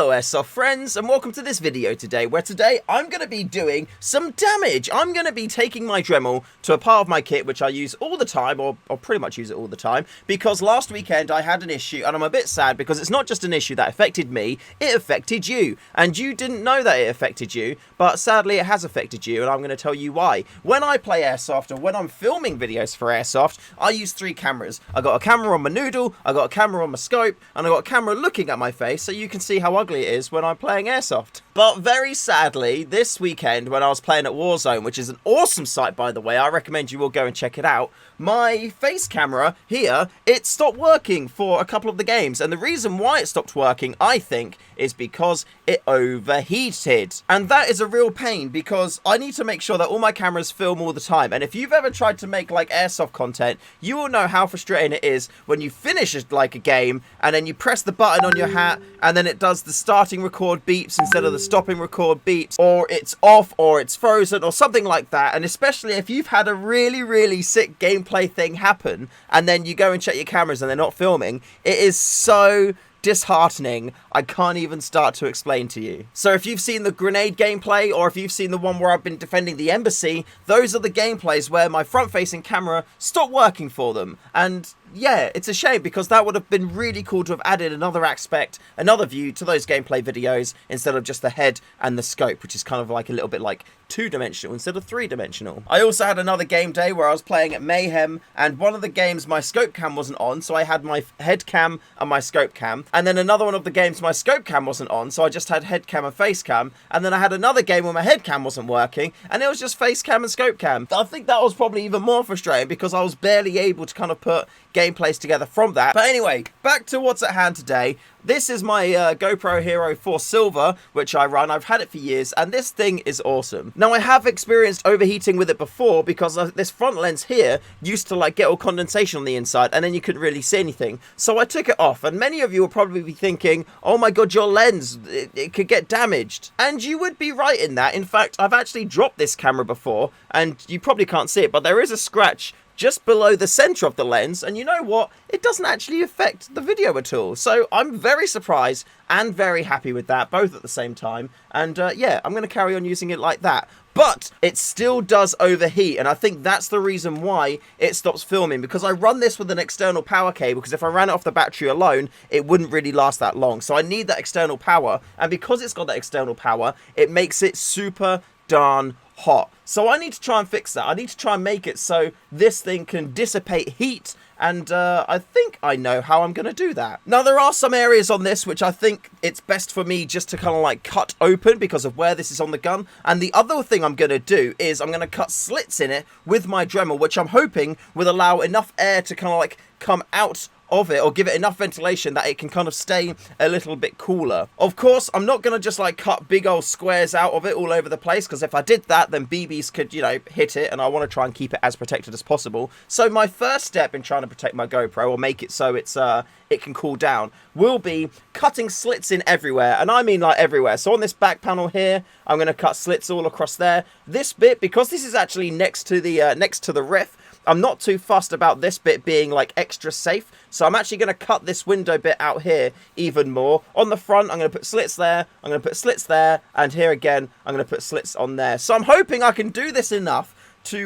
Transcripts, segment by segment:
Hello Airsoft friends, and welcome to this video today, where today I'm going to be doing some damage. I'm going to be taking my Dremel to a part of my kit which I use all the time, or pretty much use it all the time, because last weekend I had an issue, and I'm a bit sad because it's not just an issue that affected me, it affected you. And you didn't know that it affected you, but sadly it has affected you, and I'm going to tell you why. When I play Airsoft, or when I'm filming videos for Airsoft, I use 3 cameras. I got a camera on my noodle, I got a camera on my scope, and I got a camera looking at my face so you can see how ugly it is when I'm playing Airsoft. But very sadly, this weekend when I was playing at Warzone, which is an awesome site by the way, I recommend you all go and check it out, my face camera here, it stopped working for a couple of the games. And the reason why it stopped working, I think, is because it overheated. And that is a real pain because I need to make sure that all my cameras film all the time. And if you've ever tried to make like Airsoft content, you will know how frustrating it is when you finish like a game and then you press the button on your hat and then it does the starting record beeps instead of the stopping record beeps, or it's off, or it's frozen, or something like that. And especially if you've had a really sick gameplay thing happen and then you go and check your cameras and they're not filming, it is so disheartening. I can't even start to explain to you. So if you've seen the grenade gameplay, or if you've seen the one where I've been defending the embassy, those are the gameplays where my front-facing camera stopped working for them. And yeah, it's a shame because that would have been really cool to have added another aspect, another view to those gameplay videos instead of just the head and the scope, which is kind of like a little bit like 2-dimensional instead of 3-dimensional. I also had another game day where I was playing at Mayhem, and one of the games my scope cam wasn't on, so I had my head cam and my scope cam, and then another one of the games my scope cam wasn't on, so I just had head cam and face cam, and then I had another game where my head cam wasn't working, and it was just face cam and scope cam. I think that was probably even more frustrating because I was barely able to kind of put gameplays together from that. But anyway, back to what's at hand today. This is my GoPro Hero 4 Silver, which I run. I've had it for years, and this thing is awesome. Now, I have experienced overheating with it before because this front lens here used to like get all condensation on the inside, and then you couldn't really see anything. So I took it off, and many of you will probably be thinking, oh my god, your lens, it could get damaged. And you would be right in that. In fact, I've actually dropped this camera before, and you probably can't see it, but there is a scratch just below the center of the lens, and you know what? It doesn't actually affect the video at all. So I'm very surprised and very happy with that, both at the same time. And yeah, I'm going to carry on using it like that. But it still does overheat, and I think that's the reason why it stops filming, because I run this with an external power cable, because if I ran it off the battery alone, it wouldn't really last that long. So I need that external power, and because it's got that external power, it makes it super darn hot. So I need to try and fix that. I need to try and make it so this thing can dissipate heat, and I think I know how I'm going to do that. Now, there are some areas on this which I think it's best for me just to kind of like cut open because of where this is on the gun. And the other thing I'm going to do is I'm going to cut slits in it with my Dremel, which I'm hoping will allow enough air to kind of like come out of it, or give it enough ventilation that it can kind of stay a little bit cooler. Of course, I'm not going to just like cut big old squares out of it all over the place, because if I did that, then BBs could, you know, hit it, and I want to try and keep it as protected as possible. So my first step in trying to protect my GoPro, or make it so it's it can cool down, will be cutting slits in everywhere, and I mean like everywhere. So on this back panel here, I'm going to cut slits all across there. This bit, because this is actually next to the ref, I'm not too fussed about this bit being like extra safe, so I'm actually going to cut this window bit out here even more. On the front, I'm going to put slits there, I'm going to put slits there, and here again, I'm going to put slits on there. So I'm hoping I can do this enough to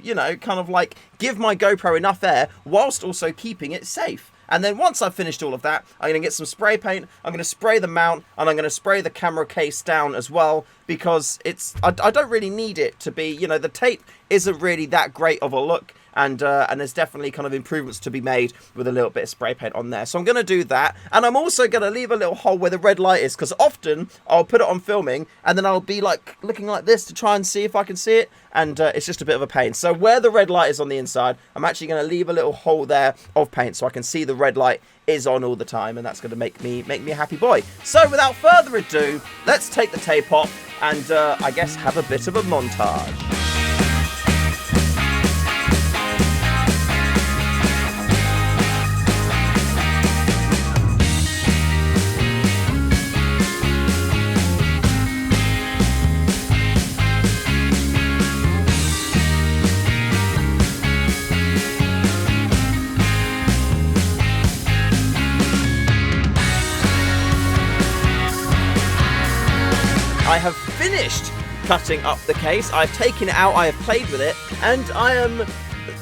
you know, kind of like give my GoPro enough air whilst also keeping it safe. And then once I've finished all of that, I'm going to get some spray paint, I'm going to spray the mount, and I'm going to spray the camera case down as well, because I don't really need it to be, you know, the tape isn't really that great of a look, and there's definitely kind of improvements to be made with a little bit of spray paint on there. So I'm going to do that, and I'm also going to leave a little hole where the red light is, because often I'll put it on filming, and then I'll be like looking like this to try and see if I can see it, and it's just a bit of a pain. So where the red light is on the inside, I'm actually going to leave a little hole there of paint so I can see the red light is on all the time, and that's going to make me a happy boy. So without further ado, let's take the tape off and I guess have a bit of a montage. I have finished cutting up the case. I've taken it out, I have played with it, and I am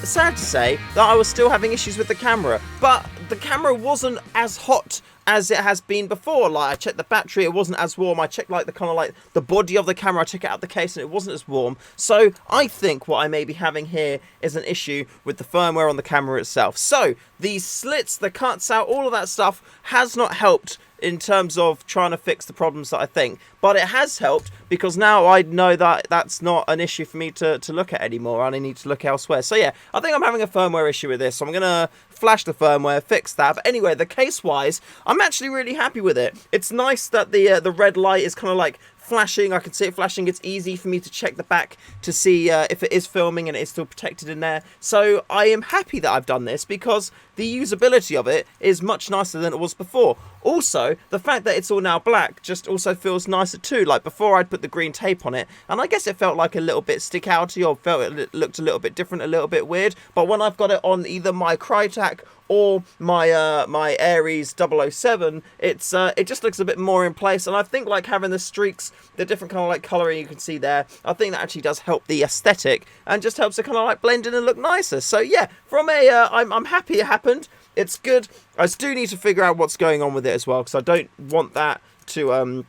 sad to say that I was still having issues with the camera, but the camera wasn't as hot as it has been before. Like, I checked the battery, it wasn't as warm. I checked like the kind of like the body of the camera, I took it out of the case and it wasn't as warm. So I think what I may be having here is an issue with the firmware on the camera itself. So these slits, the cuts out, all of that stuff has not helped in terms of trying to fix the problems that I think, but it has helped because now I know that that's not an issue for me to look at anymore, and I need to look elsewhere. So yeah, I think I'm having a firmware issue with this, so I'm gonna flash the firmware, fix that. But anyway, the case wise, I'm actually really happy with it. It's nice that the red light is kind of like flashing. I can see it flashing. It's easy for me to check the back to see if it is filming and it is still protected in there. So I am happy that I've done this because the usability of it is much nicer than it was before. Also, the fact that it's all now black just also feels nicer too. Like before, I'd put the green tape on it and I guess it felt like a little bit stick outy, or felt it looked a little bit different, a little bit weird. But when I've got it on either my Crytek or my my Aries 007, it just looks a bit more in place. And I think like having the streaks, the different kind of like colouring you can see there, I think that actually does help the aesthetic and just helps it kind of like blend in and look nicer. So yeah, from a I'm happy it happened. It's good. I do need to figure out what's going on with it as well, because I don't want that to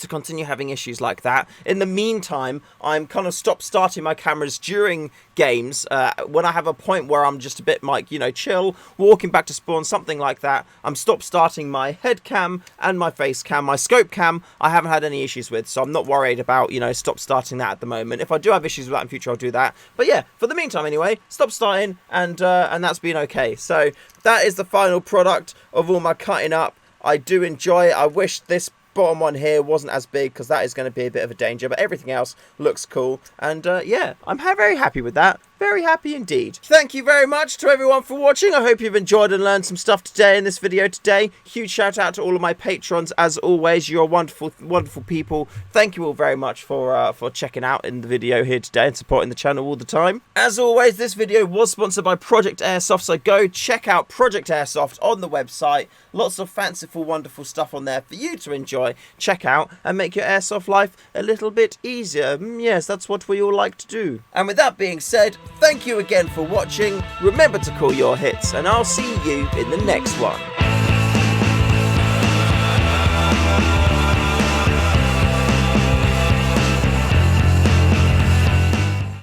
continue having issues like that. In the meantime, I'm kind of starting my cameras during games. When I have a point where I'm just a bit like, you know, chill, walking back to spawn, something like that, I'm starting my head cam and my face cam. My scope cam, I haven't had any issues with, so I'm not worried about, you know, starting that at the moment. If I do have issues with that in future, I'll do that. But yeah, for the meantime anyway, starting, and that's been okay. So that is the final product of all my cutting up. I do enjoy it. I wish this bottom one here wasn't as big, because that is going to be a bit of a danger, but everything else looks cool, and yeah, I'm very happy with that. Very happy indeed. Thank you very much to everyone for watching. I hope you've enjoyed and learned some stuff today in this video today. Huge shout out to all of my patrons as always. You're wonderful, wonderful people. Thank you all very much for checking out in the video here today and supporting the channel all the time. As always, this video was sponsored by Project Airsoft, so go check out Project Airsoft on the website. Lots of fanciful, wonderful stuff on there for you to enjoy, check out, and make your airsoft life a little bit easier. Yes, that's what we all like to do. And with that being said, thank you again for watching. Remember to call your hits, and I'll see you in the next one.